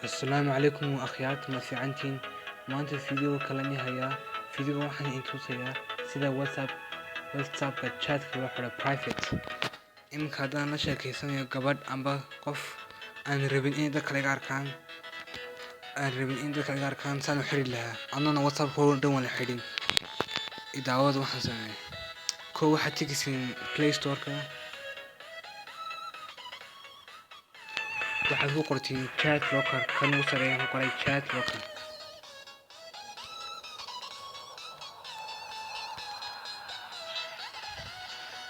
السلام عليكم أخيات ما في عنتين ما أنت الفيديو كلامي هيا فيديو واحد إنتو سيا سيدا واتساب كشات في واحد برايفت إم كذا نشأ كيسان يا قبض أمبا قف أن ربين إيه دخل أركان أن ربين إيه دخل أركان سانو حري لها أنا واتساب هو دوم ولا حري إذا عوض واحد سنة كو واحد تيجي بلاي ستور كا waxaad ku qortiin chat locker kan ugu sareeya ku qoray chat locker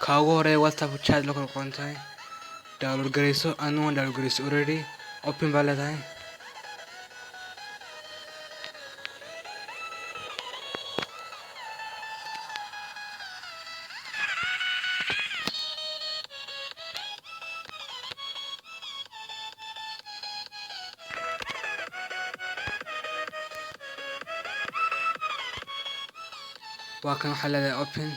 ka ugu horeeya whatsapp chat locker qoran tahay download gareyso anuu download gareyso already open baa leedahay waa kan waxaa leedahay open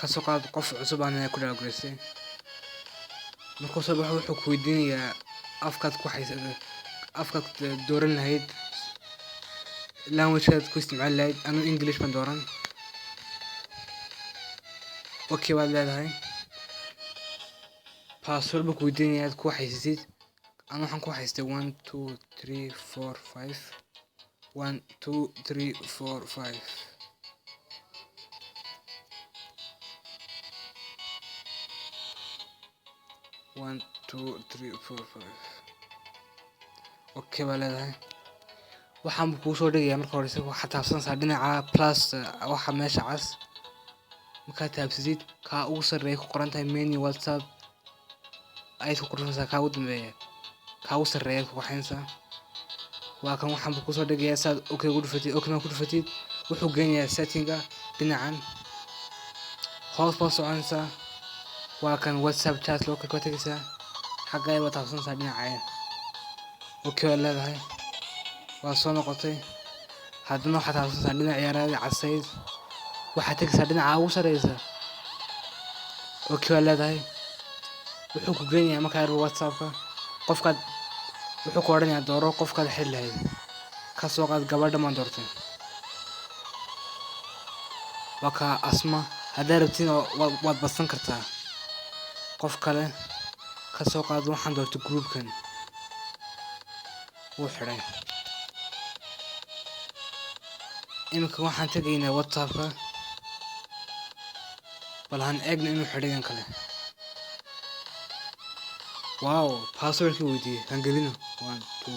kasoo qaad qof cusub aan ku download gareysay markuu soo baxo wuxuu ku weydiinayaa afkaad ku haysatay afkaad dooran lahayd language-aad ku isticmaali lahayd anuu english baan dooran okay baad leedahay password buu ku weydiinayaa aad ku haysatid أنا حنكون حيستي 1 2 3 4 5 1 2 3 4 5 1 2 3 4 5 اوكي بلدها waxaan ku soo dhigaya marka hore isagoo xataabsan sa dhinaca plus waxa meesha cas marka taabsid ka ugu sareeyo ku qoran tahay menu whatsapp ay ku qoran tahay ka ugu dambeeya ka ugu sareeyo ku waxaynsa waa kan waxaan ku soo dhigaya saad okay ugu dhufatid okay ma ku dhufatid wuxuu geenayaa setting-ga dhinacan hoos baa soconaysa waa kan whatsapp chat locker ka tagaysa xagga ay wataabsan sa dhinaca okay leedahay waa soo noqotay haddana waxaad taabsan dhinaca ciyaarada casayd waxaad tagaysaa dhinaca ugu sareysa okay leedahay wuxuu ku geenayaa markaa whatsapp-ka qofkaad wuxuu ku oranayaa dooro qofkaad xil lahayd ka soo qaad gabadha ma doortay waa ka asma haddaad rabtiin waad badsan kartaa qof kale ka soo qaad waxaan doortay groupkan wuu xiray imika waxaan tagaynaa whatsapp-ka bal han eegno inuu xidhigan kale wow password-kii weydiiyey han gelino 1 2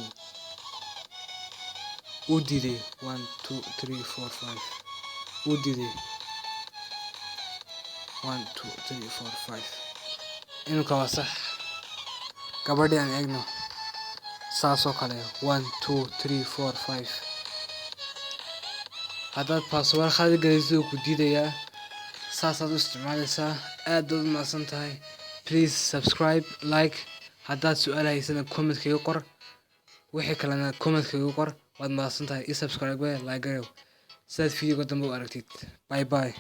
uu diiday 1 2 3 4 5 uu diiday 1 2 3 4 5 imika waa sax gabadhi aan eegno saasoo kale 1 2 3 4 5 haddaad password khalad geliso ku diidayaa saasaad u isticmaalaysaa aad baad u mahadsan tahay please subscribe like haddaad su-aal haysana comment kaga qor wixii kalena comment kaga qor waad mahadsan tahay i subscribe like garew sidaad videoga dambe u aragtid bye bye